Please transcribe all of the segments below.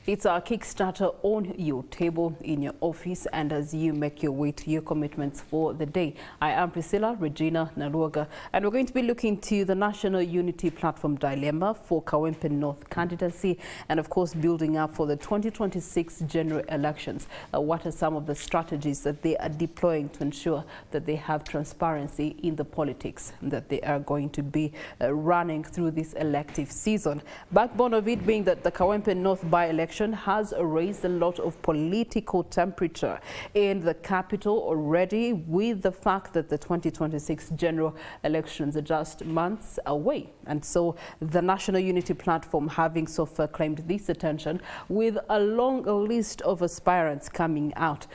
It's our Kickstarter on your table, in your office, and as you make your way to your commitments for the day. I am Priscilla Regina Naluoga, and we're going to be looking to the National Unity Platform dilemma for Kawempe North candidacy, and of course building up for the 2026 general elections. What are some of the strategies that they are deploying to ensure that they have transparency in the politics that they are going to be running through this elective season? Backbone of it being that the Kawempe North by-election has raised a lot of political temperature in the capital already, with the fact that the 2026 general elections are just months away. And so the National Unity Platform having so far claimed this attention, with a long list of aspirants coming out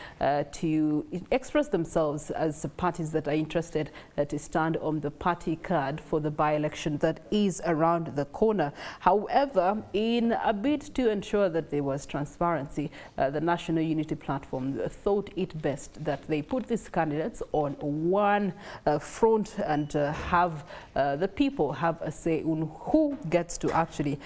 to express themselves as parties that are interested to stand on the party card for the by-election that is around the corner. However, in a bid to ensure that there was transparency, the National Unity Platform thought it best that they put these candidates on one front and have the people have a say on who gets to actually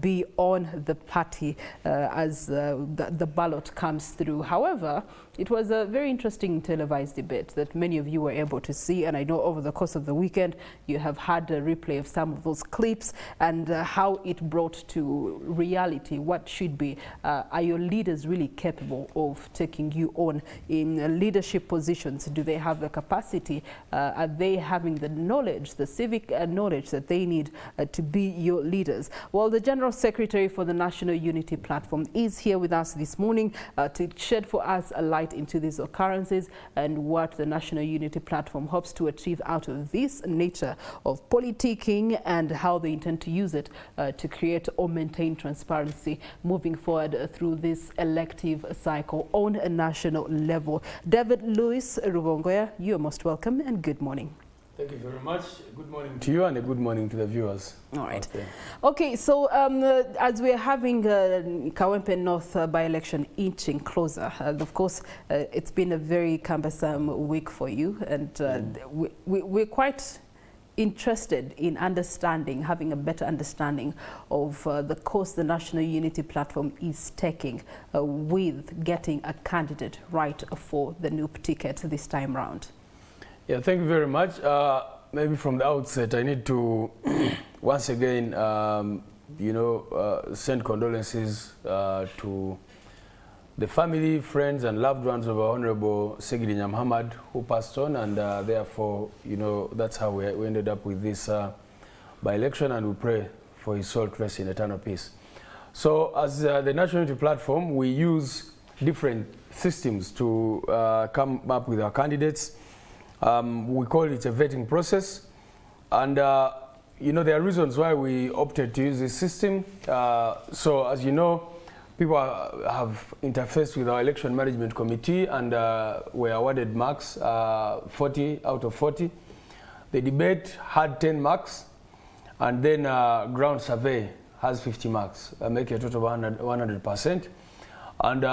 be on the party as the ballot comes through. However, it was a very interesting televised debate that many of you were able to see, and I know over the course of the weekend you have had a replay of some of those clips and how it brought to reality what should be. Are your leaders really capable of taking you on in leadership positions? Do they have the capacity? Are they having the knowledge, the civic knowledge that they need to be your leaders? Well, the General Secretary for the National Unity Platform is here with us this morning to shed for us a light into these occurrences and what the National Unity Platform hopes to achieve out of this nature of politicking, and how they intend to use it to create or maintain transparency moving forward through this elective cycle on a national level. David Lewis Rubongoya, you are most welcome and good morning. Thank you very much. Good morning to you and a good morning to the viewers. All right. Okay, so as we're having Kawempe North by-election inching closer, of course, it's been a very cumbersome week for you, and we're quite interested in understanding, having a better understanding of the course the National Unity Platform is taking with getting a candidate right for the NUP ticket this time round. Yeah, thank you very much. Maybe from the outset, I need to once again, send condolences to the family, friends, and loved ones of our Honorable Segidi Nyamhamad, who passed on, and therefore, that's how we ended up with this by-election, and we pray for his soul to rest in eternal peace. So, as the National Unity Platform, we use different systems to come up with our candidates. We call it a vetting process, and there are reasons why we opted to use this system. So as you know, people have interfaced with our election management committee and were awarded marks, 40 out of 40. The debate had 10 marks, and then ground survey has 50 marks, making a total of 100%. And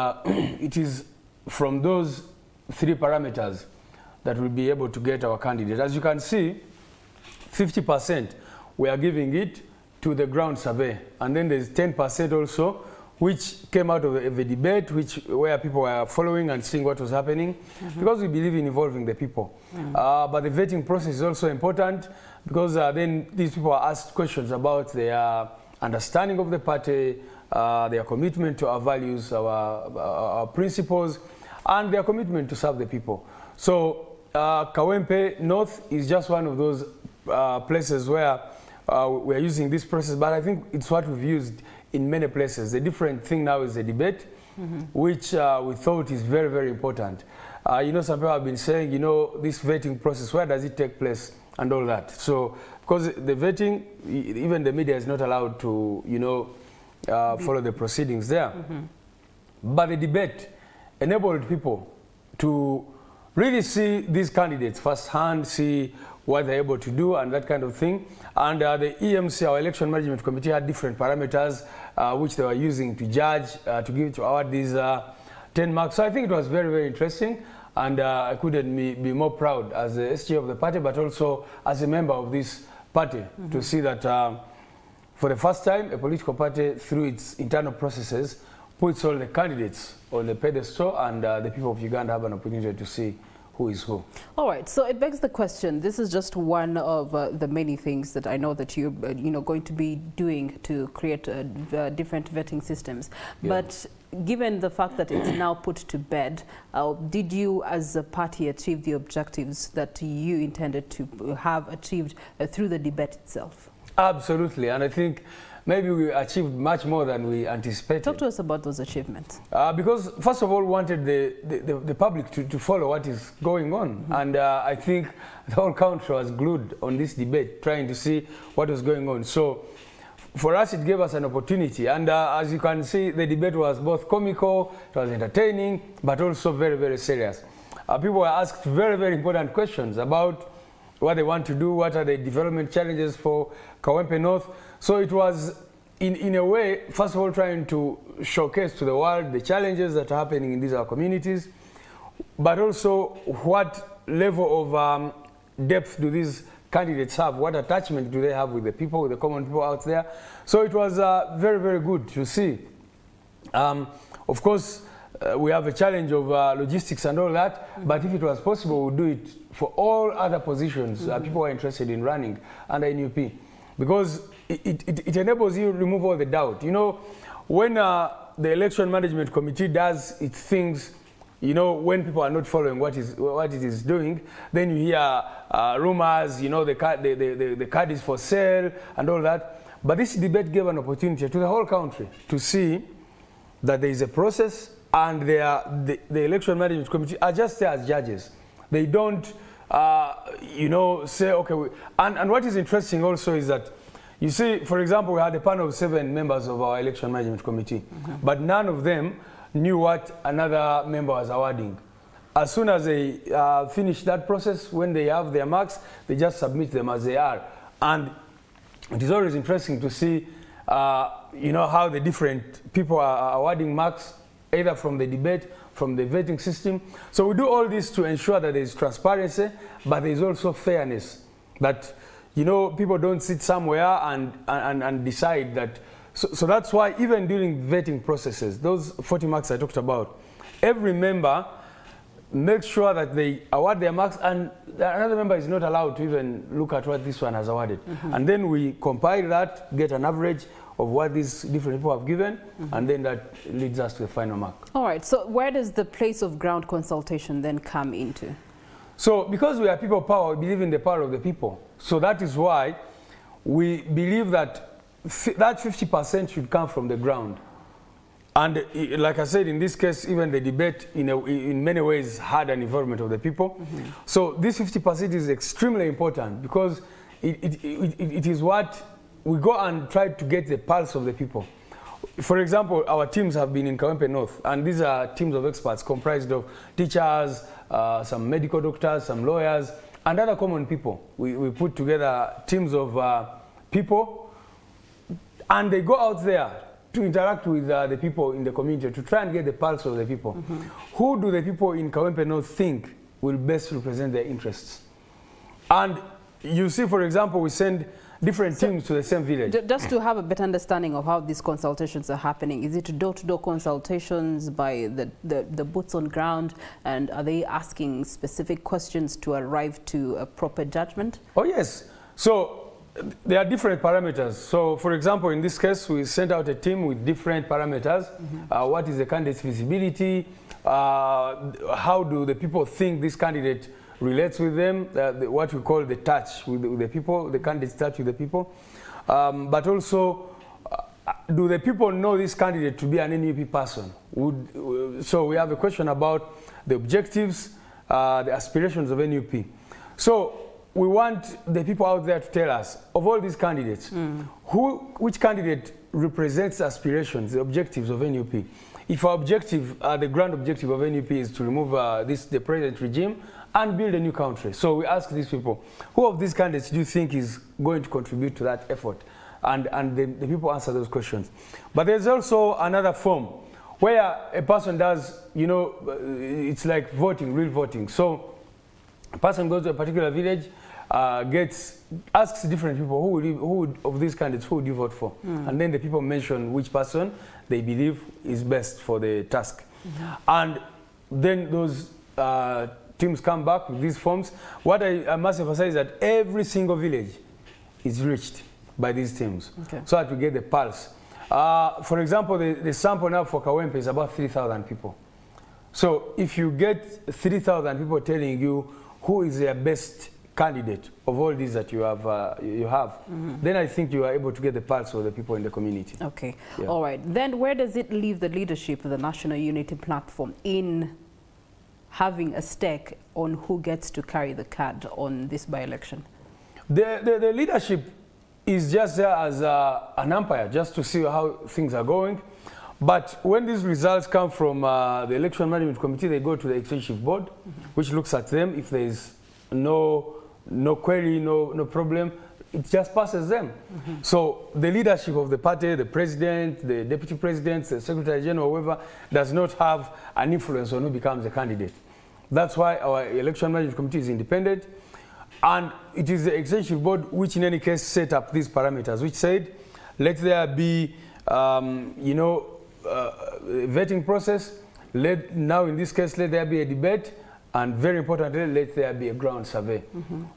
it is from those three parameters that will be able to get our candidate. As you can see, 50% we are giving it to the ground survey, and then there's 10% also which came out of the debate, where people were following and seeing what was happening, because we believe in involving the people. But the vetting process is also important, because then these people are asked questions about their understanding of the party, their commitment to our values, our principles, and their commitment to serve the people. So Kawempe North is just one of those places where we're using this process, but I think it's what we've used in many places. The different thing now is the debate, which we thought is very, very important. Some people have been saying, this vetting process, where does it take place and all that. So, because the vetting, even the media is not allowed to, follow the proceedings there. But the debate enabled people to really see these candidates firsthand, see what they're able to do and that kind of thing. And the EMC, our election management committee, had different parameters which they were using to judge, to award these 10 marks. So I think it was very, very interesting, and I couldn't be more proud as the SG of the party, but also as a member of this party, to see that for the first time, a political party, through its internal processes, puts all the candidates on the pedestal, and the people of Uganda have an opportunity to see who is who. All right, so it begs the question. This is just one of the many things that I know that you're going to be doing to create different vetting systems. Yeah. But given the fact that it's now put to bed, did you as a party achieve the objectives that you intended to have achieved through the debate itself? Absolutely, and I think maybe we achieved much more than we anticipated. Talk to us about those achievements. Because first of all, we wanted the public to follow what is going on. Mm-hmm. And I think the whole country was glued on this debate, trying to see what was going on. So for us, it gave us an opportunity. And as you can see, the debate was both comical, it was entertaining, but also very, very serious. People were asked very, very important questions about what they want to do, what are the development challenges for Kawempe North. So it was, in a way, first of all, trying to showcase to the world the challenges that are happening in these our communities, but also what level of depth do these candidates have, what attachment do they have with the people, with the common people out there. So it was very, very good to see. Of course, we have a challenge of logistics and all that, but if it was possible, we'd do it for all other positions people are interested in running under NUP, because it enables you to remove all the doubt. You know, when the Election Management Committee does its things, you know, when people are not following what it is doing, then you hear rumors, you know, the card is for sale and all that. But this debate gave an opportunity to the whole country to see that there is a process, and the Election Management Committee are just there as judges. They don't, you know, say, okay. And what is interesting also is that, you see, for example, we had a panel of 7 members of our Election Management Committee, but none of them knew what another member was awarding. As soon as they finish that process, when they have their marks, they just submit them as they are. And it is always interesting to see, you know, how the different people are awarding marks, either from the debate, from the vetting system. So we do all this to ensure that there is transparency, but there is also fairness. That, you know, people don't sit somewhere and decide that. So that's why even during vetting processes, those 40 marks I talked about, every member makes sure that they award their marks, and another member is not allowed to even look at what this one has awarded. And then we compile that, get an average of what these different people have given, and then that leads us to the final mark. All right, so where does the place of ground consultation then come into? So because we are people power, we believe in the power of the people. So that is why we believe that that 50% should come from the ground. And like I said, in this case, even the debate in many ways had an involvement of the people. So this 50% is extremely important, because it is what we go and try to get the pulse of the people. For example, our teams have been in Kawempe North, and these are teams of experts comprised of teachers, some medical doctors, some lawyers, and other common people. We put together teams of people, and they go out there to interact with the people in the community to try and get the pulse of the people. Who do the people in Kawempe North think will best represent their interests? And you see, for example, we send different teams to the same village. Just to have a better understanding of how these consultations are happening, is it door-to-door consultations by the boots on ground, and are they asking specific questions to arrive to a proper judgment? Oh yes. So there are different parameters. So for example, in this case, we sent out a team with different parameters. What is the candidate's visibility? How do the people think this candidate relates with them, what we call the touch with the people, the candidates touch with the people. But also, do the people know this candidate to be an NUP person? So we have a question about the objectives, the aspirations of NUP. So we want the people out there to tell us, of all these candidates, which candidate represents the aspirations, the objectives of NUP? If our objective, the grand objective of NUP is to remove the present regime and build a new country. So we ask these people, who of these candidates do you think is going to contribute to that effort? And the people answer those questions. But there's also another form where a person does, you know, it's like voting, real voting. So a person goes to a particular village, asks different people who of these candidates who would you vote for, and then the people mention which person they believe is best for the task, and then those teams come back with these forms. What I must emphasize is that every single village is reached by these teams, so that we get the pulse. For example, the sample now for Kawempe is about 3,000 people. So if you get 3,000 people telling you who is their best candidate of all these that you have, then I think you are able to get the pulse of the people in the community. Okay, all right. Then where does it leave the leadership of the National Unity Platform in having a stake on who gets to carry the card on this by-election? The leadership is just there as an umpire, just to see how things are going. But when these results come from the Election Management Committee, they go to the Executive Board, which looks at them. If there is no query, no problem, it just passes them. So the leadership of the party, the president, the deputy president, the secretary general, whoever, does not have an influence on who becomes a candidate. That's why our Election Management Committee is independent. And it is the Executive Board which in any case set up these parameters, which said, let there be, vetting process. Now in this case, let there be a debate, and very importantly, let there be a ground survey.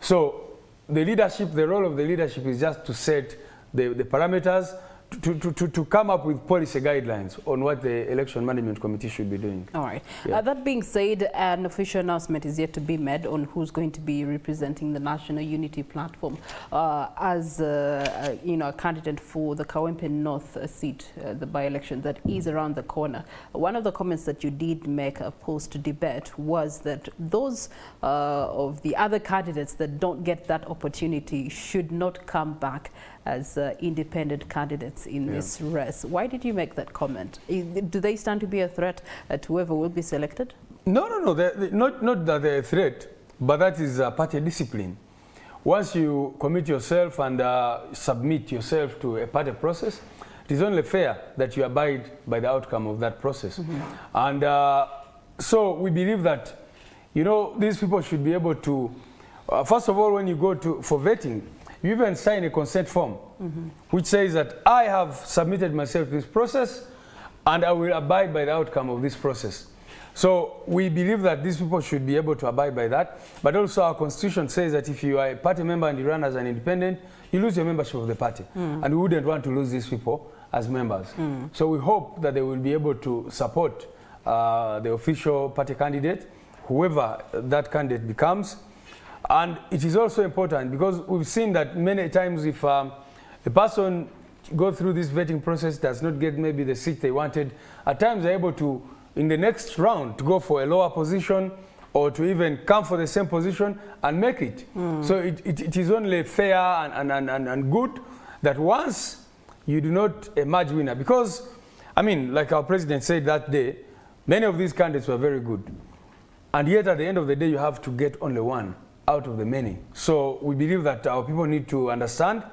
So the leadership, the role of the leadership is just to set the parameters, to come up with policy guidelines on what the Election Management Committee should be doing. All right. That being said, an official announcement is yet to be made on who's going to be representing the National Unity Platform as a candidate for the Kawempe North seat, the by-election that is around the corner. One of the comments that you did make post-debate was that those of the other candidates that don't get that opportunity should not come back as independent candidates in this race. Why did you make that comment? Do they stand to be a threat to whoever will be selected? No. Not that they're a threat, but that is party discipline. Once you commit yourself and submit yourself to a party process, it is only fair that you abide by the outcome of that process. And so we believe that, these people should be able to, first of all, when you go for vetting, you even sign a consent form, which says that I have submitted myself to this process and I will abide by the outcome of this process. So we believe that these people should be able to abide by that. But also our constitution says that if you are a party member and you run as an independent, you lose your membership of the party. And we wouldn't want to lose these people as members. So we hope that they will be able to support the official party candidate, whoever that candidate becomes. And it is also important because we've seen that many times if a person goes through this vetting process, does not get maybe the seat they wanted, at times they're able to, in the next round, to go for a lower position or to even come for the same position and make it. So it is only fair and good that once you do not emerge winner, because, I mean, like our president said that day, many of these candidates were very good. And yet at the end of the day, you have to get only one out of the many. So we believe that our people need to understand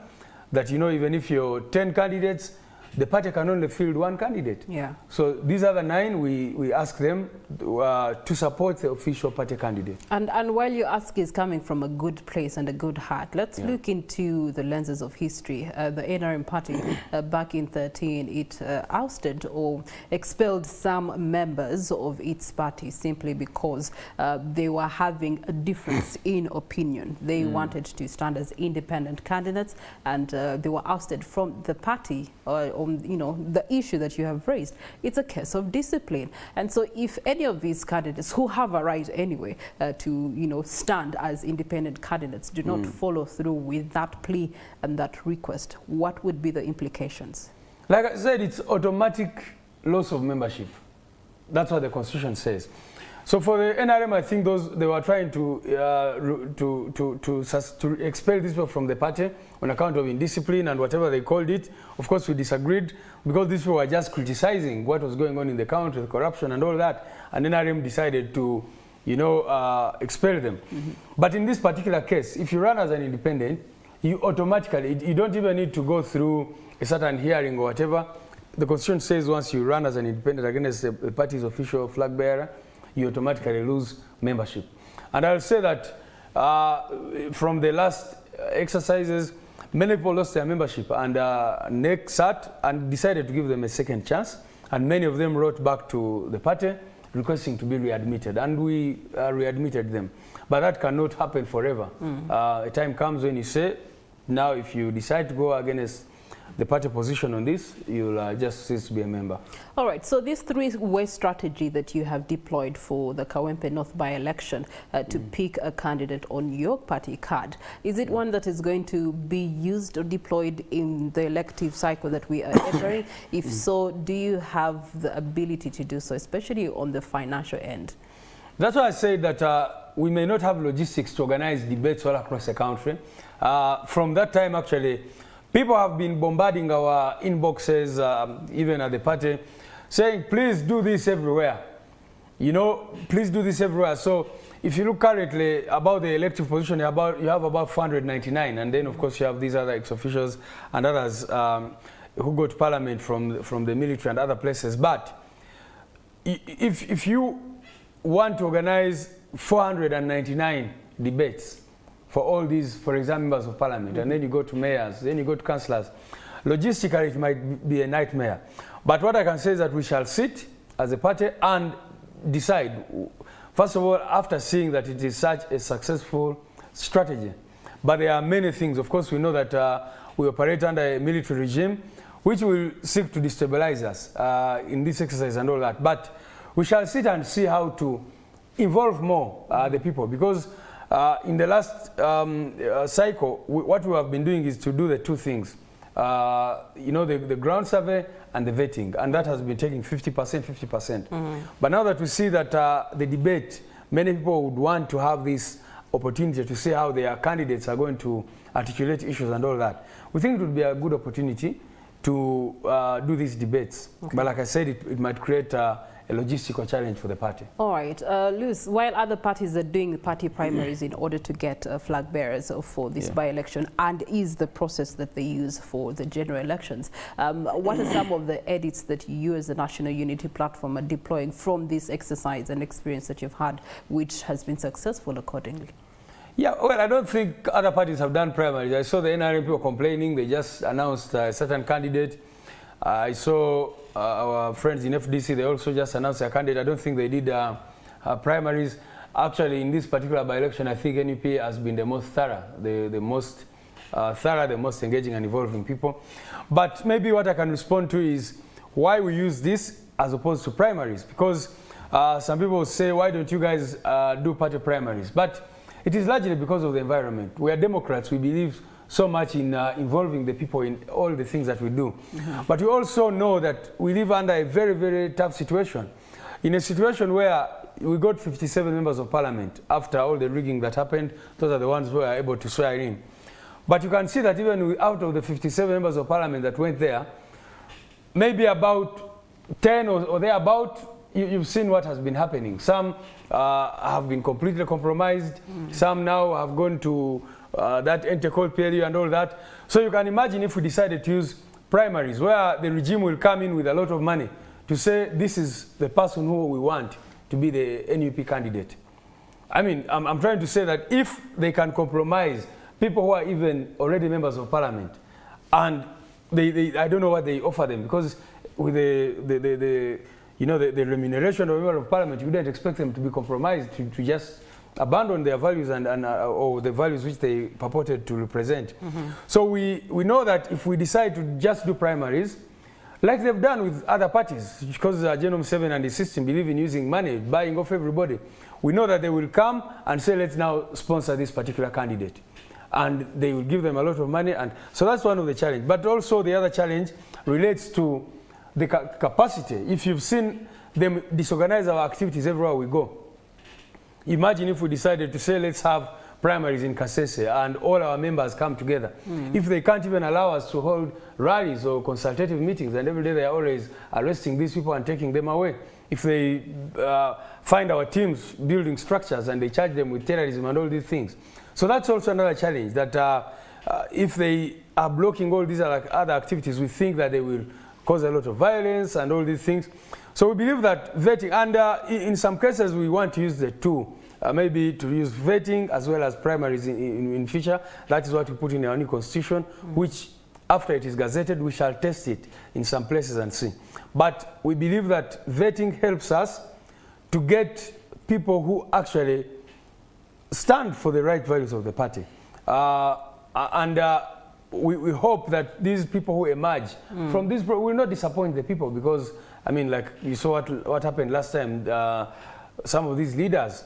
that, even if you're 10 candidates, the party can only field one candidate. So these other 9, we ask them to support the official party candidate. And while your ask is coming from a good place and a good heart, let's look into the lenses of history. The NRM party back in 2013, it ousted or expelled some members of its party simply because they were having a difference in opinion. They wanted to stand as independent candidates, and they were ousted from the party on the issue that you have raised. It's a case of discipline. And so if any of these candidates who have a right anyway to stand as independent candidates do not follow through with that plea and that request, what would be the implications? Like I said, it's automatic loss of membership. That's what the Constitution says. So for the NRM, I think they were trying to expel these people from the party on account of indiscipline and whatever they called it. Of course, we disagreed because these people were just criticizing what was going on in the country, the corruption and all that. And NRM decided to, expel them. But in this particular case, if you run as an independent, you automatically, you don't even need to go through a certain hearing or whatever. The Constitution says once you run as an independent against the party's official flag bearer, you automatically lose membership. And I'll say that from the last exercises, many people lost their membership, and NEC sat and decided to give them a second chance, and many of them wrote back to the party requesting to be readmitted, and we readmitted them. But that cannot happen forever. A time comes when you say, now if you decide to go against the party position on this, you'll just cease to be a member. All right, so this three-way strategy that you have deployed for the Kawempe North by-election to pick a candidate on your party card, is it one that is going to be used or deployed in the elective cycle that we are entering? If so, do you have the ability to do so, especially on the financial end? That's why I say that we may not have logistics to organize debates all across the country. From that time, actually, people have been bombarding our inboxes, even at the party, saying, please do this everywhere. You know, please do this everywhere. So if you look currently about the elective position, you have about 499. And then, of course, you have these other ex-officials and others who go to parliament from the military and other places. But if you want to organize 499 debates, for all these, for example, members of parliament, and then you go to mayors, then you go to councillors. Logistically, it might be a nightmare. But what I can say is that we shall sit as a party and decide, first of all, after seeing that it is such a successful strategy. But there are many things. Of course, we know that we operate under a military regime, which will seek to destabilize us in this exercise and all that. But we shall sit and see how to involve more the people, because in the last cycle, what we have been doing is to do the two things. You know, the ground survey and the vetting, and that has been taking 50%, 50%. But now that we see that the debate, many people would want to have this opportunity to see how their candidates are going to articulate issues and all that. We think it would be a good opportunity to do these debates. But like I said, it might create a logistical challenge for the party. All right, Lewis, while other parties are doing party primaries in order to get flag bearers for this by-election, and is the process that they use for the general elections, what are some of the edits that you as the National Unity Platform are deploying from this exercise and experience that you've had, which has been successful accordingly? Yeah, well, I don't think other parties have done primaries. I saw the NRM people complaining. They just announced a certain candidate. I saw our friends in FDC, they also just announced a candidate. I don't think they did primaries. Actually, in this particular by-election, I think NUP has been the most thorough, the most thorough, the most engaging and involving people. But maybe what I can respond to is why we use this as opposed to primaries. Because some people say, why don't you guys do party primaries? But it is largely because of the environment. We are Democrats. We believe so much in involving the people in all the things that we do. But we also know that we live under a very, very tough situation. In a situation where we got 57 members of parliament after all the rigging that happened, those are the ones who are able to swear in. But you can see that even out of the 57 members of parliament that went there, maybe about 10 or thereabout, you've seen what has been happening. Some have been completely compromised. Some now have gone to that anti-coal period and all that. So you can imagine if we decided to use primaries, where the regime will come in with a lot of money to say this is the person who we want to be the NUP candidate. I mean, I'm trying to say that if they can compromise people who are even already members of parliament, and I don't know what they offer them, because with the remuneration of a member of parliament, you wouldn't expect them to be compromised, to just abandon their values or the values which they purported to represent. So we know that if we decide to just do primaries, like they've done with other parties, because Genome 7 and the system believe in using money, buying off everybody, we know that they will come and say, let's now sponsor this particular candidate. And they will give them a lot of money. And so that's one of the challenges. But also the other challenge relates to the capacity. If you've seen them disorganize our activities everywhere we go, imagine if we decided to say, let's have primaries in Kasese and all our members come together. If they can't even allow us to hold rallies or consultative meetings, and every day they are always arresting these people and taking them away. If they find our teams building structures and they charge them with terrorism and all these things. So that's also another challenge, that if they are blocking all these other activities, we think that they will cause a lot of violence and all these things. So we believe that vetting, and in some cases we want to use the two maybe to use vetting as well as primaries in future. That is what we put in our new constitution, which after it is gazetted, we shall test it in some places and see. But we believe that vetting helps us to get people who actually stand for the right values of the party. We hope that these people who emerge from this will not disappoint the people, because, I mean, like you saw what happened last time. Some of these leaders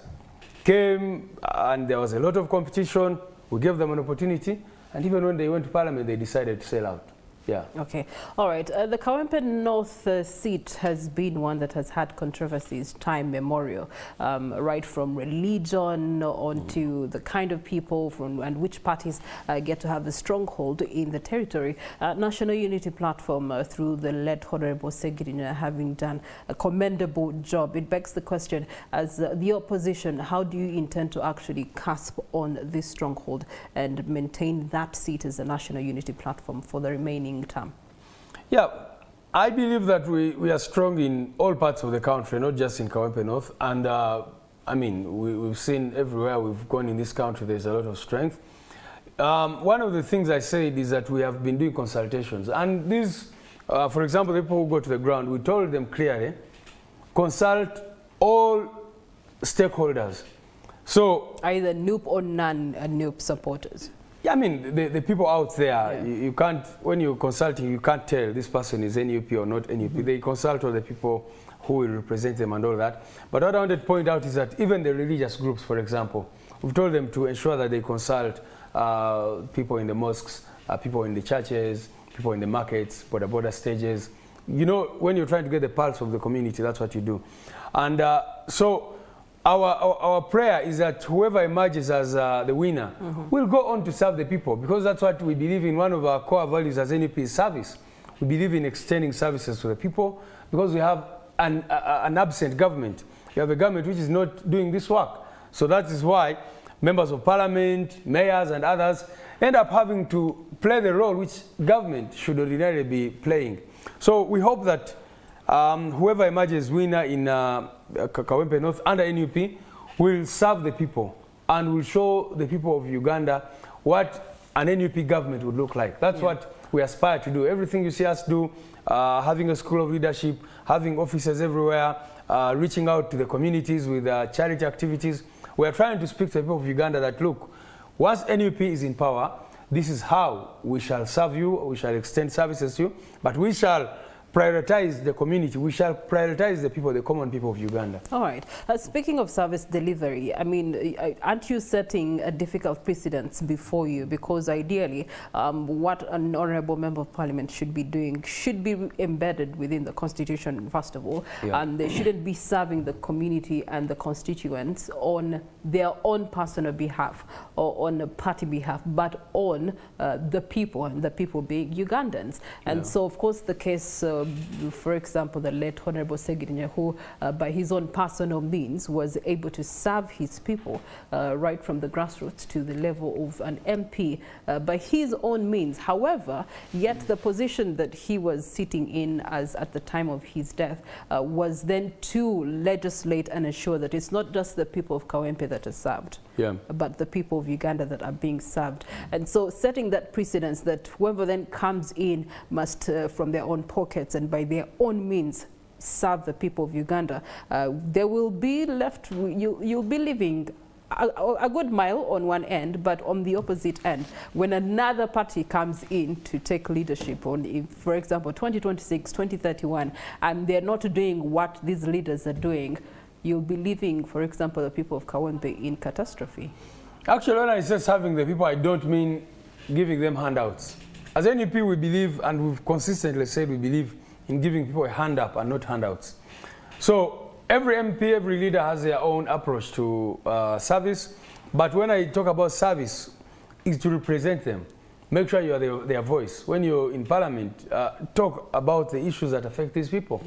came and there was a lot of competition. We gave them an opportunity, and even when they went to Parliament, they decided to sell out. Yeah. Okay. All right. The Kawempe North seat has been one that has had controversies time memorial, right from religion on to the kind of people and which parties get to have a stronghold in the territory. National Unity Platform, through the late Honorable Segirinya, having done a commendable job. It begs the question, as the opposition, how do you intend to actually clasp on this stronghold and maintain that seat as a National Unity Platform for the remaining term? Yeah, I believe that we are strong in all parts of the country, not just in Kawempe North. And I mean, we've seen everywhere we've gone in this country, there's a lot of strength. One of the things I said is that we have been doing consultations. And these, for example, the people who go to the ground, we told them clearly, consult all stakeholders. So either NUP or non-NUP supporters. Yeah, I mean, the people out there, you can't, when you're consulting, you can't tell this person is NUP or not NUP. They consult all the people who will represent them and all that. But what I wanted to point out is that even the religious groups, for example, we've told them to ensure that they consult people in the mosques, people in the churches, people in the markets, border stages. You know, when you're trying to get the pulse of the community, that's what you do. And so our prayer is that whoever emerges as the winner will go on to serve the people, because that's what we believe in. One of our core values as NUP is service. We believe in extending services to the people, because we have an absent government. We have a government which is not doing this work. So that is why members of parliament, mayors and others end up having to play the role which government should ordinarily be playing. So we hope that whoever emerges winner in Kawempe North under NUP will serve the people and will show the people of Uganda what an NUP government would look like. That's what we aspire to do. Everything you see us do, having a school of leadership, having offices everywhere, reaching out to the communities with charity activities. We are trying to speak to the people of Uganda that, look, once NUP is in power, this is how we shall serve you, we shall extend services to you, but we shall prioritize the community. We shall prioritize the people, the common people of Uganda. All right. Speaking of service delivery, I mean, aren't you setting a difficult precedence before you? Because ideally, what an honorable member of parliament should be doing should be embedded within the constitution, first of all, and they shouldn't be serving the community and the constituents on their own personal behalf or on a party behalf, but on the people, and the people being Ugandans. And so, of course, the case for example, the late Honorable Segirinya, who by his own personal means was able to serve his people right from the grassroots to the level of an MP by his own means. However, yet the position that he was sitting in as at the time of his death was then to legislate and ensure that it's not just the people of Kawempe that are served, but the people of Uganda that are being served. And so setting that precedence that whoever then comes in must from their own pockets and by their own means serve the people of Uganda, they will be left, you'll be living a good mile on one end, but on the opposite end, when another party comes in to take leadership on, for example, 2026, 2031, and they're not doing what these leaders are doing, you'll be leaving, for example, the people of Kawempe in catastrophe. Actually, when I say serving the people, I don't mean giving them handouts. As NUP, we believe, and we've consistently said we believe in giving people a hand up and not handouts. So every MP, every leader has their own approach to service. But when I talk about service, it's to represent them. Make sure you are their voice. When you're in parliament, talk about the issues that affect these people.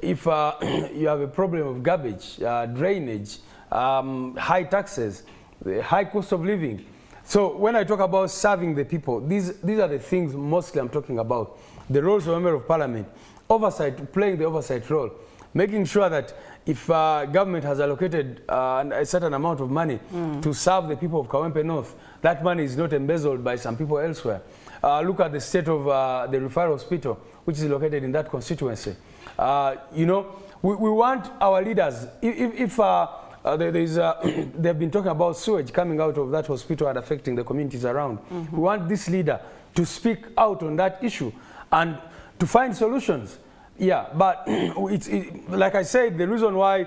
If you have a problem of garbage, drainage, high taxes, the high cost of living. So when I talk about serving the people, these are the things mostly I'm talking about. The roles of a member of parliament, oversight, playing the oversight role. making sure that if government has allocated a certain amount of money to serve the people of Kawempe North, that money is not embezzled by some people elsewhere. Look at the state of the referral hospital, which is located in that constituency. You know, we want our leaders, if they've been talking about sewage coming out of that hospital and affecting the communities around. We want this leader to speak out on that issue and to find solutions. Yeah, but like I said, the reason why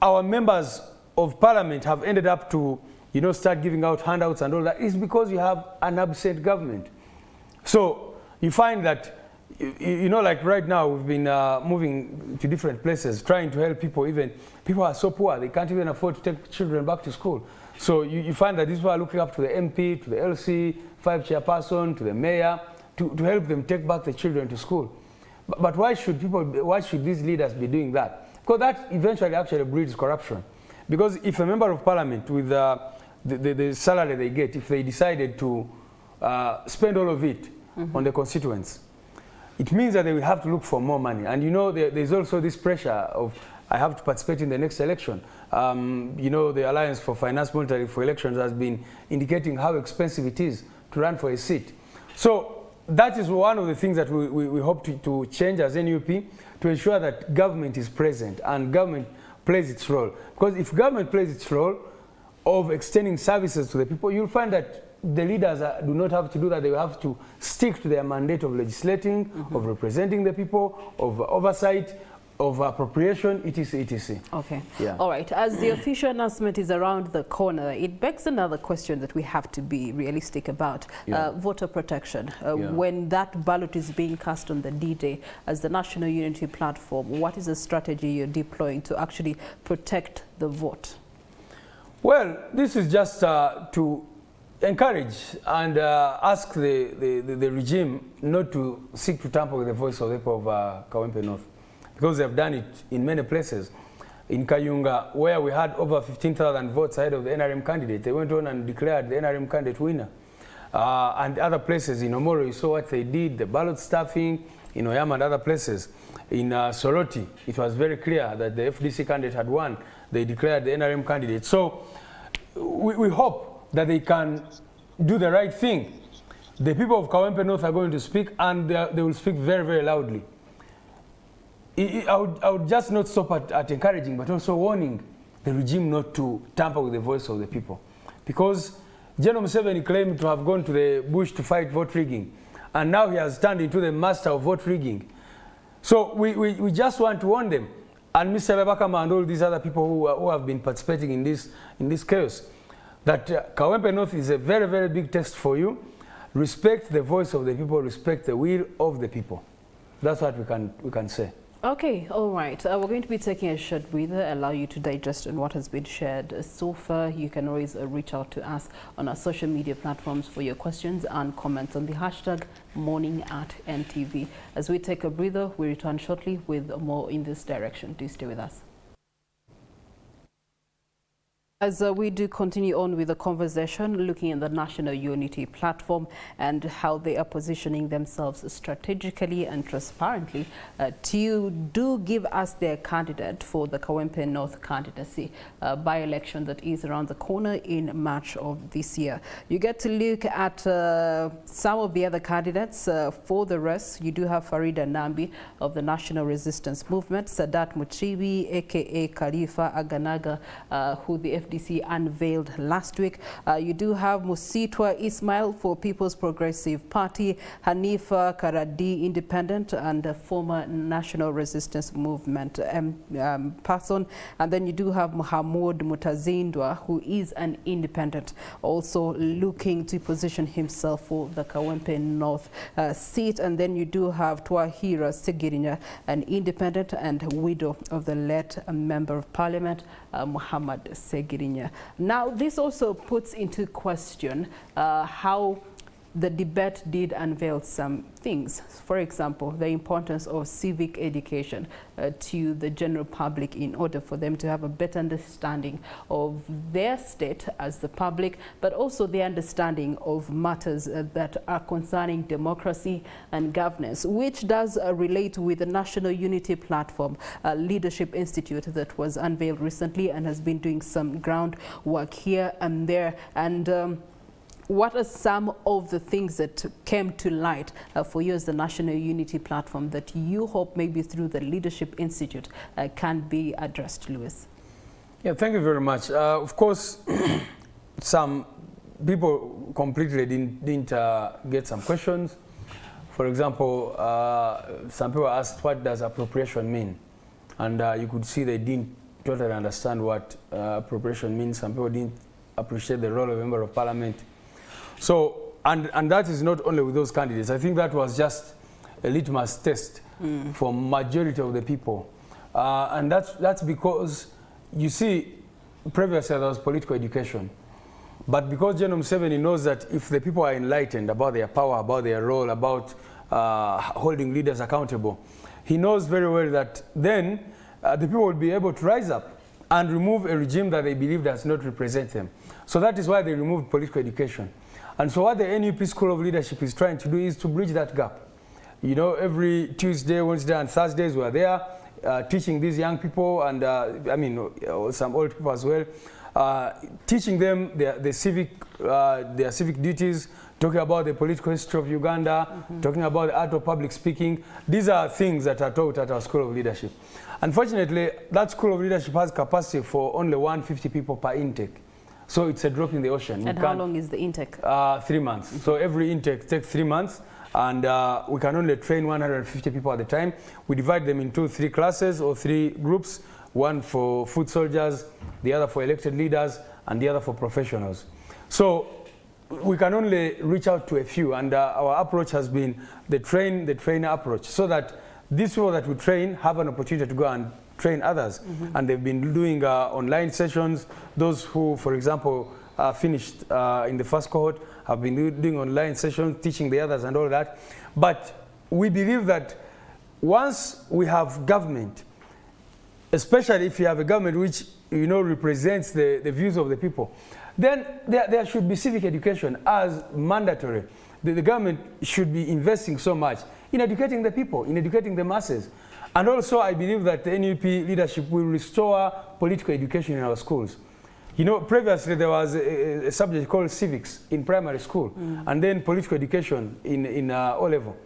our members of parliament have ended up to, you know, start giving out handouts and all that is because you have an absent government. So you find that, you know, like right now we've been moving to different places, trying to help people. Even people are so poor, they can't even afford to take children back to school. So you find that these people are looking up to the MP, to the LC, 5 chairperson, to the mayor, to help them take back the children to school. But why should these leaders be doing that? Because that eventually actually breeds corruption. Because if a member of parliament with the salary they get, if they decided to spend all of it on the constituents, it means that they will have to look for more money. And you know, there's also this pressure of, I have to participate in the next election. You know, the Alliance for Finance Monetary for Elections has been indicating how expensive it is to run for a seat. So that is one of the things that we hope to change as NUP, to ensure that government is present and government plays its role. Because if government plays its role of extending services to the people, you'll find that the leaders do not have to do that. They will have to stick to their mandate of legislating, of representing the people, of oversight, of appropriation, etc., etc. Okay. Yeah. All right. As the official announcement is around the corner, it begs another question that we have to be realistic about. Voter protection. When that ballot is being cast on the D-Day, as the National Unity Platform, what is the strategy you're deploying to actually protect the vote? Well, this is just to encourage and ask the regime not to seek to tamper with the voice of the people of Kawempe North, because they have done it in many places. In Kayunga, where we had over 15,000 votes ahead of the NRM candidate, they went on and declared the NRM candidate winner. And other places in Omoro, you saw what they did, the ballot stuffing, in Oyama and other places. In Soroti, it was very clear that the FDC candidate had won. They declared the NRM candidate. So we hope that they can do the right thing. The people of Kawempe North are going to speak, and they will speak very, very loudly. I would just not stop at encouraging, but also warning the regime not to tamper with the voice of the people. Because General Museveni claimed to have gone to the bush to fight vote rigging, and now he has turned into the master of vote rigging. So we just want to warn them, and Mr. Babakama and all these other people who have been participating in this chaos, that Kawempe North is a very, very big test for you. Respect the voice of the people, respect the will of the people. That's what we can say. Okay, all right. We're going to be taking a short breather, allow you to digest on what has been shared so far. You can always reach out to us on our social media platforms for your questions and comments on the hashtag MorningAtNTV. As we take a breather, we return shortly with more in this direction. Do stay with us. As we do continue on with the conversation, looking at the National Unity Platform and how they are positioning themselves strategically and transparently to give us their candidate for the Kawempe North candidacy by-election that is around the corner in March of this year. You get to look at some of the other candidates. For the rest, you do have Farida Nambi of the National Resistance Movement, Sadat Muchibi, aka Khalifa Aganaga, who the FDC unveiled last week. You do have Musitwa Ismail for People's Progressive Party, Hanifa Karadi Independent, and a former National Resistance Movement person. And then you do have Muhammad Mutazindwa, who is an independent, also looking to position himself for the Kawempe North seat. And then you do have Twahira Segirinya, an independent and widow of the late Member of Parliament, Muhammad Segirinya. Now, this also puts into question how the debate did unveil some things. For example, the importance of civic education to the general public in order for them to have a better understanding of their state as the public, but also the understanding of matters that are concerning democracy and governance, which does relate with the National Unity Platform Leadership Institute that was unveiled recently and has been doing some groundwork here and there. And what are some of the things that came to light for you as the National Unity Platform that you hope maybe through the Leadership Institute can be addressed, Lewis? Yeah, thank you very much. Of course, some people completely didn't get some questions. For example, some people asked, what does appropriation mean? And you could see they didn't totally understand what appropriation means. Some people didn't appreciate the role of a member of parliament. So, and that is not only with those candidates. I think that was just a litmus test for majority of the people. And that's because, you see, previously there was political education. But because General Museveni knows that if the people are enlightened about their power, about their role, about holding leaders accountable, he knows very well that then the people will be able to rise up and remove a regime that they believe does not represent them. So that is why they removed political education. And so what the NUP School of Leadership is trying to do is to bridge that gap. You know, every Tuesday, Wednesday, and Thursdays we are there teaching these young people, and I mean some old people as well, teaching them their civic duties, talking about the political history of Uganda, talking about the art of public speaking. These are things that are taught at our School of Leadership. Unfortunately, that School of Leadership has capacity for only 150 people per intake. So it's a drop in the ocean. And how long is the intake? 3 months. So every intake takes 3 months, and we can only train 150 people at a time. We divide them into 3 classes or 3 groups, one for foot soldiers, the other for elected leaders, and the other for professionals. So we can only reach out to a few, and our approach has been the trainer approach, so that these people that we train have an opportunity to go and train others. And they've been doing online sessions. Those who, for example, finished in the first cohort have been doing online sessions, teaching the others and all that. But we believe that once we have government, especially if you have a government which, you know, represents the views of the people, then there should be civic education as mandatory. The government should be investing so much in educating the people, in educating the masses. And also, I believe that the NUP leadership will restore political education in our schools. You know, previously there was a subject called civics in primary school, and then political education in O-level.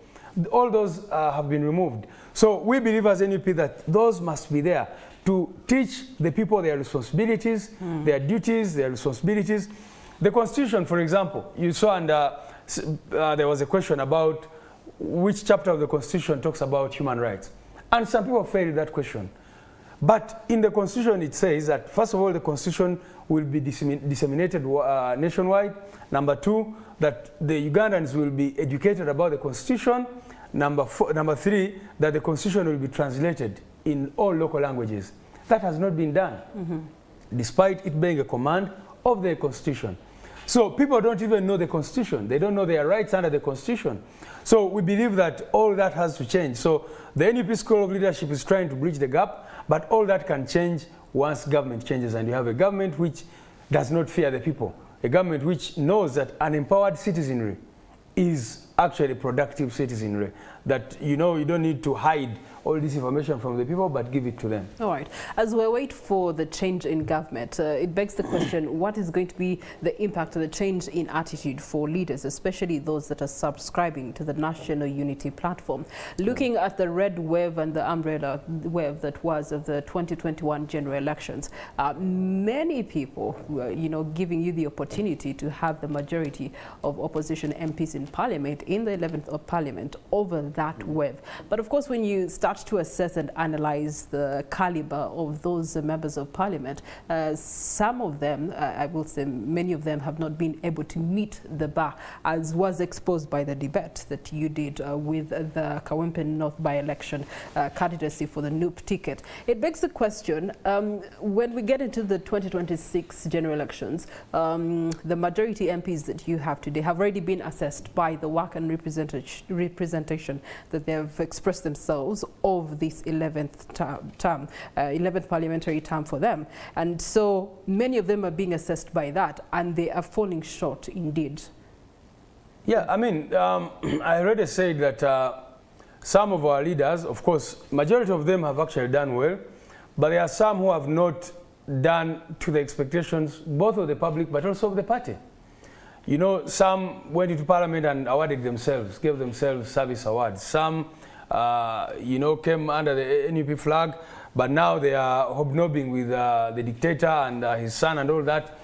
All those have been removed. So we believe as NUP that those must be there to teach the people their responsibilities, their duties, their responsibilities. The Constitution, for example, you saw, and there was a question about which chapter of the Constitution talks about human rights. And some people failed that question. But in the Constitution, it says that, first of all, the Constitution will be disseminated nationwide. Number 2, that the Ugandans will be educated about the Constitution. Number 3, that the Constitution will be translated in all local languages. That has not been done, despite it being a command of the Constitution. So people don't even know the Constitution. They don't know their rights under the Constitution. So we believe that all that has to change. So the NUP School of Leadership is trying to bridge the gap, but all that can change once government changes, and you have a government which does not fear the people, a government which knows that an empowered citizenry is actually productive citizenry, that, you know, you don't need to hide all this information from the people, but give it to them. All right. As we wait for the change in government, it begs the question, what is going to be the impact of the change in attitude for leaders, especially those that are subscribing to the National Unity Platform? Looking at the red wave and the umbrella wave that was of the 2021 general elections, many people were, you know, giving you the opportunity to have the majority of opposition MPs in Parliament, in the 11th of Parliament, over that wave. But of course, when you start start to assess and analyze the caliber of those members of parliament, some of them, I will say many of them, have not been able to meet the bar, as was exposed by the debate that you did with the Kawempe North by-election candidacy for the NUP ticket. It begs the question, when we get into the 2026 general elections, the majority MPs that you have today have already been assessed by the work and representation that they have expressed themselves of this 11th parliamentary term for them. And so many of them are being assessed by that, and they are falling short indeed. Yeah, I mean, I already said that some of our leaders, of course, majority of them have actually done well, but there are some who have not done to the expectations, both of the public but also of the party. You know, some went into parliament and awarded themselves, gave themselves service awards. Some, you know, came under the NUP flag, but now they are hobnobbing with the dictator and his son and all that.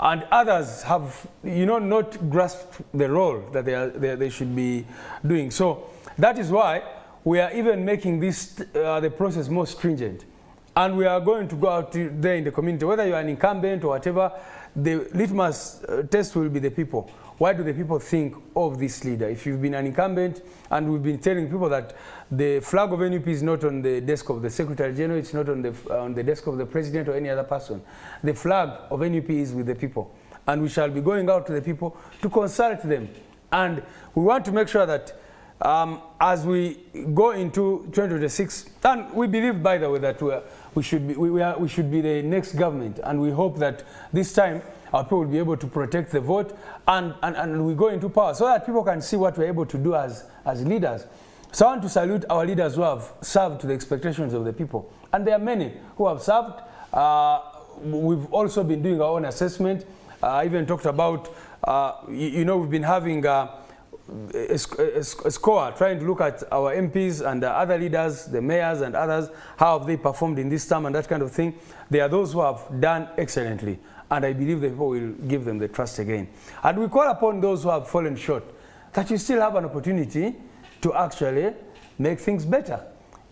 And others have, you know, not grasped the role that they should be doing. So that is why we are even making this, the process more stringent. And we are going to go out there in the community, whether you are an incumbent or whatever, the litmus test will be the people. Why do the people think of this leader? If you've been an incumbent, and we've been telling people that the flag of NUP is not on the desk of the Secretary General, it's not on the desk of the President or any other person. The flag of NUP is with the people. And we shall be going out to the people to consult them. And we want to make sure that as we go into 2026, and we believe, by the way, that we should be the next government, and we hope that this time our people will be able to protect the vote and we go into power so that people can see what we're able to do as leaders. So I want to salute our leaders who have served to the expectations of the people. And there are many who have served. We've also been doing our own assessment. I even talked about, you know, we've been having a score, trying to look at our MPs and the other leaders, the mayors and others, how have they performed in this term and that kind of thing. There are those who have done excellently, and I believe the people will give them the trust again. And we call upon those who have fallen short, that you still have an opportunity to actually make things better.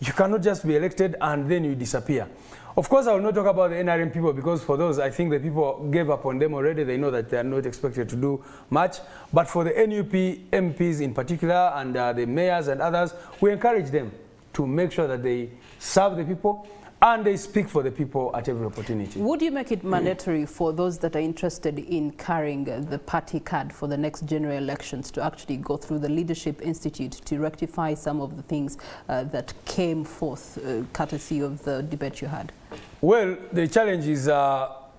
You cannot just be elected and then you disappear. Of course, I will not talk about the NRM people, because for those, I think the people gave up on them already. They know that they are not expected to do much. But for the NUP MPs in particular, and the mayors and others, we encourage them to make sure that they serve the people and they speak for the people at every opportunity. Would you make it mandatory for those that are interested in carrying the party card for the next general elections to actually go through the Leadership Institute to rectify some of the things that came forth courtesy of the debate you had? Well, the challenge is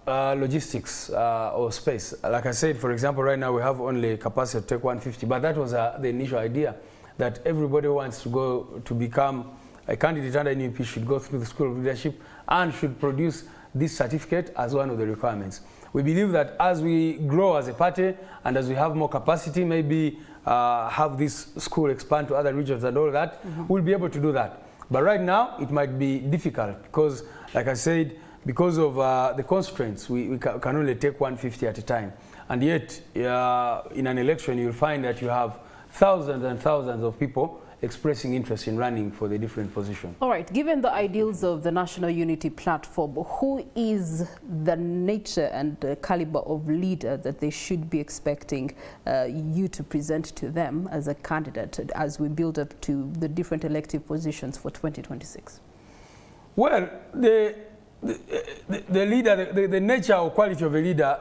logistics or space. Like I said, for example, right now we have only capacity to take 150, but that was the initial idea, that everybody who wants to go to become a candidate under NUP should go through the School of Leadership and should produce this certificate as one of the requirements. We believe that as we grow as a party and as we have more capacity, maybe have this school expand to other regions and all that, we'll be able to do that. But right now, it might be difficult because, like I said, because of the constraints, we can only take 150 at a time. And yet, in an election, you'll find that you have thousands and thousands of people expressing interest in running for the different positions. All right, given the ideals of the National Unity Platform, who is the nature and the caliber of leader that they should be expecting you to present to them as a candidate as we build up to the different elective positions for 2026? Well, the leader, the nature or quality of a leader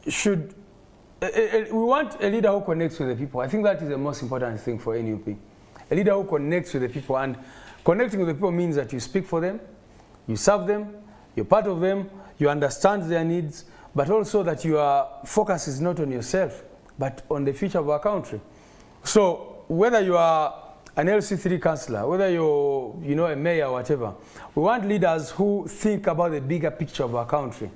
should, we want a leader who connects with the people. I think that is the most important thing for NUP. A leader who connects with the people, and connecting with the people means that you speak for them, you serve them, you're part of them, you understand their needs, but also that your focus is not on yourself, but on the future of our country. So whether you are an LC3 councillor, whether you're a mayor or whatever, we want leaders who think about the bigger picture of our country.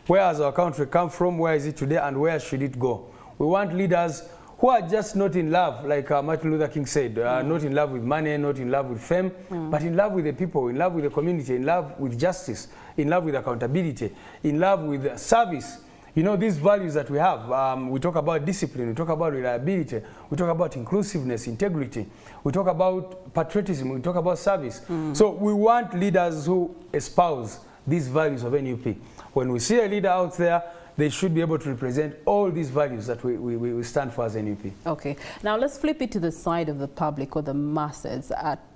Where has our country come from, where is it today, and where should it go? We want leaders who are just not in love, like Martin Luther King said, not in love with money, not in love with fame, but in love with the people, in love with the community, in love with justice, in love with accountability, in love with service, You know, these values that we have, we talk about discipline, we talk about reliability, we talk about inclusiveness, integrity, we talk about patriotism, we talk about service. So we want leaders who espouse these values of NUP. When we see a leader out there, they should be able to represent all these values that we stand for as NUP. Okay. Now let's flip it to the side of the public or the masses at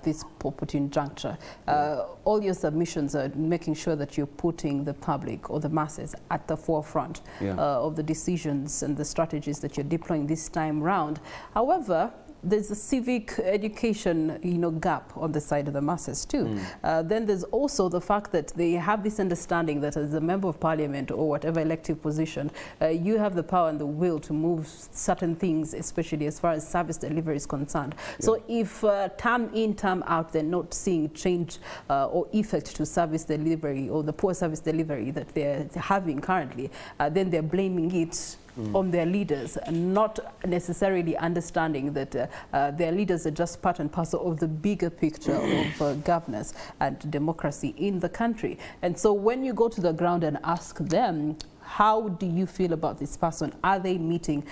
this opportune juncture. All your submissions are making sure that you're putting the public or the masses at the forefront of the decisions and the strategies that you're deploying this time round. However, there's a civic education, gap on the side of the masses too. Then there's also the fact that they have this understanding that as a member of parliament or whatever elective position, you have the power and the will to move certain things, especially as far as service delivery is concerned. So if term in, term out, they're not seeing change or effect to service delivery or the poor service delivery that they're having currently, then they're blaming it on their leaders, not necessarily understanding that their leaders are just part and parcel of the bigger picture of governance and democracy in the country. And so when you go to the ground and ask them, how do you feel about this person? Are they meeting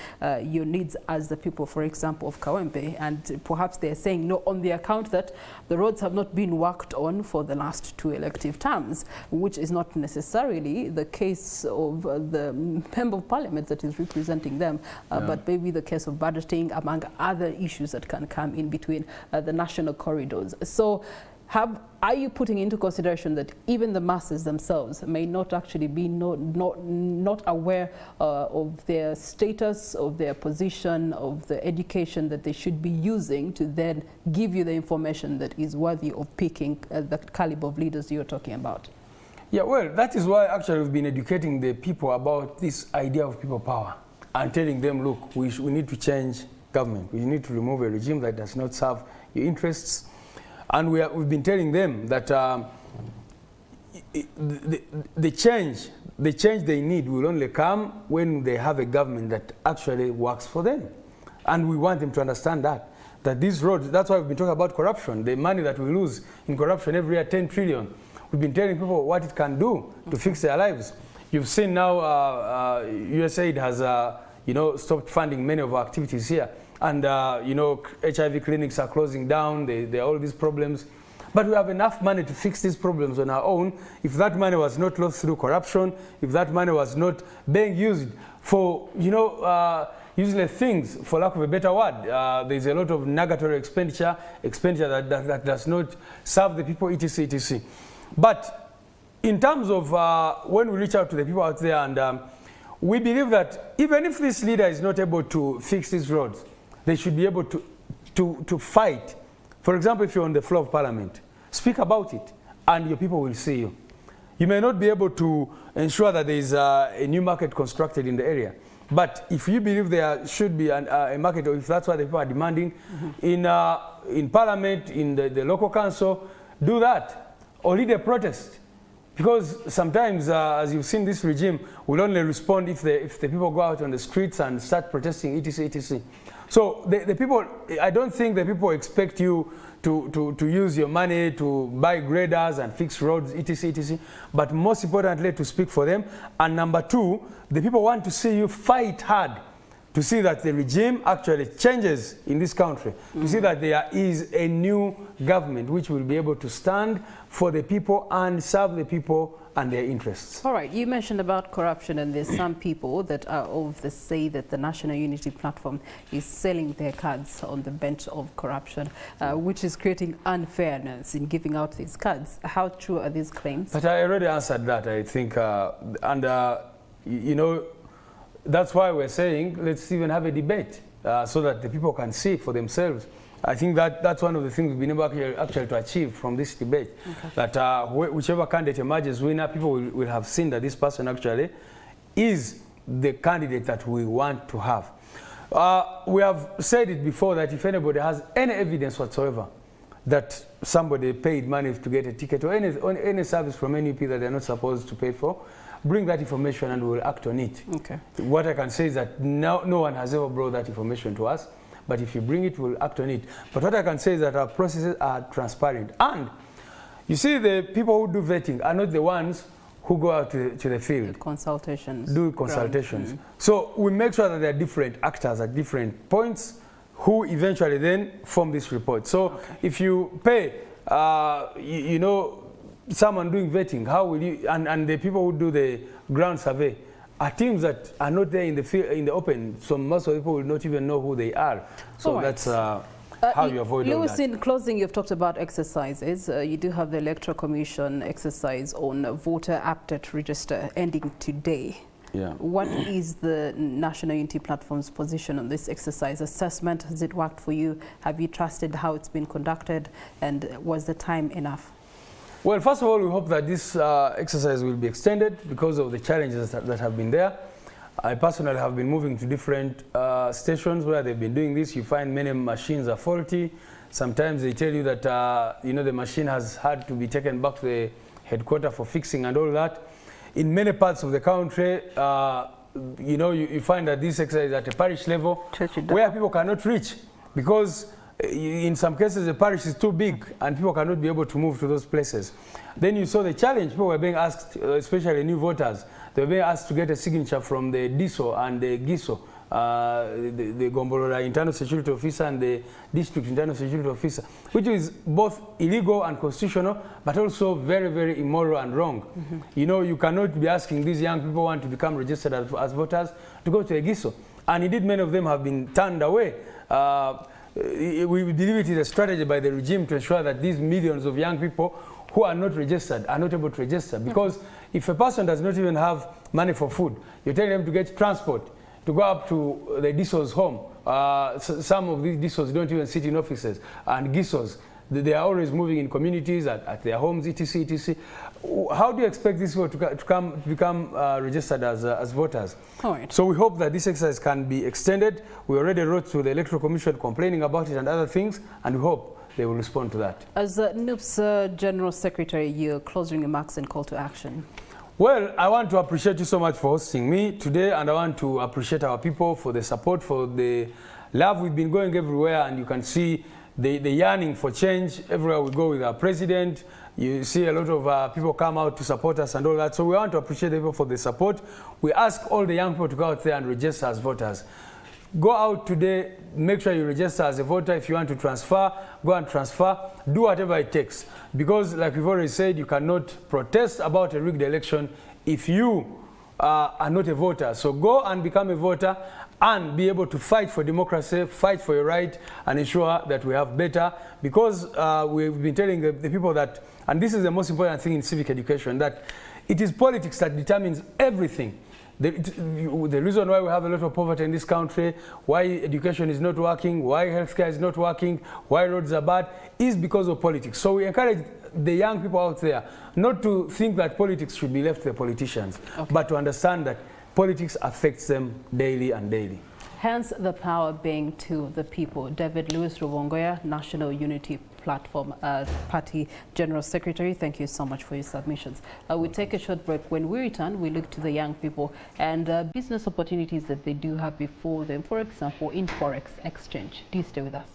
your needs as the people, for example, of Kawempe? And perhaps they're saying no on the account that the roads have not been worked on for the last 2 elective terms, which is not necessarily the case of the member of parliament that is representing them, but maybe the case of budgeting, among other issues that can come in between the national corridors. So are you putting into consideration that even the masses themselves may not actually be not aware of their status, of their position, of the education that they should be using to then give you the information that is worthy of picking the caliber of leaders you're talking about? Yeah, well, that is why actually we've been educating the people about this idea of people power and telling them, look, we need to change government. We need to remove a regime that does not serve your interests. And we've been telling them that the change they need will only come when they have a government that actually works for them. And we want them to understand that these roads, that's why we've been talking about corruption, the money that we lose in corruption every year, 10 trillion. We've been telling people what it can do to fix their lives. You've seen now USAID has stopped funding many of our activities here. And, HIV clinics are closing down, there are all these problems. But we have enough money to fix these problems on our own. If that money was not lost through corruption, if that money was not being used for, useless things, for lack of a better word. There's a lot of negatory expenditure that does not serve the people, etc., etc. But in terms of when we reach out to the people out there, and we believe that even if this leader is not able to fix these roads, they should be able to fight. For example, if you're on the floor of parliament, speak about it, and your people will see you. You may not be able to ensure that there is a new market constructed in the area, but if you believe there should be a market, or if that's what the people are demanding, in parliament, in the local council, do that, or lead a protest. Because sometimes, as you've seen, this regime will only respond if the people go out on the streets and start protesting, etc., etc. So the people, I don't think the people expect you to use your money to buy graders and fix roads, etc., etc., but most importantly, to speak for them. And number two, the people want to see you fight hard to see that the regime actually changes in this country, to see that there is a new government which will be able to stand for the people and serve the people and their interests. All right, you mentioned about corruption, and there's some people that are of the say that the National Unity Platform is selling their cards on the bench of corruption, which is creating unfairness in giving out these cards. How true are these claims? But I already answered that, I think, that's why we're saying let's even have a debate so that the people can see for themselves. I think that's one of the things we've been able actually to achieve from this debate. Okay. That whichever candidate emerges winner, people will have seen that this person actually is the candidate that we want to have. We have said it before that if anybody has any evidence whatsoever that somebody paid money to get a ticket or any service from NUP that they're not supposed to pay for, bring that information and we'll act on it. Okay. What I can say is that no one has ever brought that information to us, but if you bring it, we'll act on it. But what I can say is that our processes are transparent. And you see, the people who do vetting are not the ones who go out to the field. Consultations. Do consultations. So we make sure that there are different actors at different points who eventually then form this report. So if you pay, you know, someone doing vetting, how will you, and the people who do the ground survey, are teams that are not there in the field, in the open, so most of the people will not even know who they are. So that's how you avoid all Lewis, that. in closing, you've talked about exercises. You do have the Electoral Commission exercise on voter update register ending today. Yeah. What is the National Unity Platform's position on this exercise assessment? Has it worked for you? Have you trusted how it's been conducted? And was the time enough? Well, first of all, we hope that this exercise will be extended because of the challenges that have been there. I personally have been moving to different stations where they've been doing this. You find many machines are faulty. Sometimes they tell you that you know, the machine has had to be taken back to the headquarters for fixing and all that. In many parts of the country, you know, you find that this exercise is at a parish level where people cannot reach because in some cases the parish is too big and people cannot be able to move to those places. Then you saw the challenge. People were being asked, especially new voters, they were being asked to get a signature from the DISO and the GISO, the Gombolola Internal Security Officer and the District Internal Security Officer, which is both illegal and constitutional, but also very, very immoral and wrong. You know, you cannot be asking these young people who want to become registered as voters to go to a GISO. And indeed, many of them have been turned away. We believe it is a strategy by the regime to ensure that these millions of young people who are not registered are not able to register. Because if a person does not even have money for food, you're telling them to get transport, to go up to the DISO's home. Some of these DISOs don't even sit in offices, and GISOs, they are always moving in communities, at their homes, etc., etc. How do you expect these people to become registered as voters? So we hope that this exercise can be extended. We already wrote to the Electoral Commission complaining about it and other things, and we hope they will respond to that. As NUP's General Secretary, your closing remarks and call to action. Well, I want to appreciate you so much for hosting me today, and I want to appreciate our people for the support, for the love. We've been going everywhere, and you can see the yearning for change. Everywhere we go with our president, you see a lot of people come out to support us and all that. So we want to appreciate people for the support. We ask all the young people to go out there and register as voters. Go out today, make sure you register as a voter. If you want to transfer, go and transfer. Do whatever it takes. Because like we've already said, you cannot protest about a rigged election if you are not a voter. So go and become a voter and be able to fight for democracy, fight for your right, and ensure that we have better. Because we've been telling the people that, and this is the most important thing in civic education, that it is politics that determines everything. The reason why we have a lot of poverty in this country, why education is not working, why healthcare is not working, why roads are bad, is because of politics. So we encourage the young people out there not to think that politics should be left to the politicians, but to understand that politics affects them daily and daily. Hence the power being to the people. David Lewis Rubongoya, National Unity Platform Party General Secretary, thank you so much for your submissions. We'll take a short break. When we return, we look to the young people and business opportunities that they do have before them, for example, in Forex exchange. Do stay with us.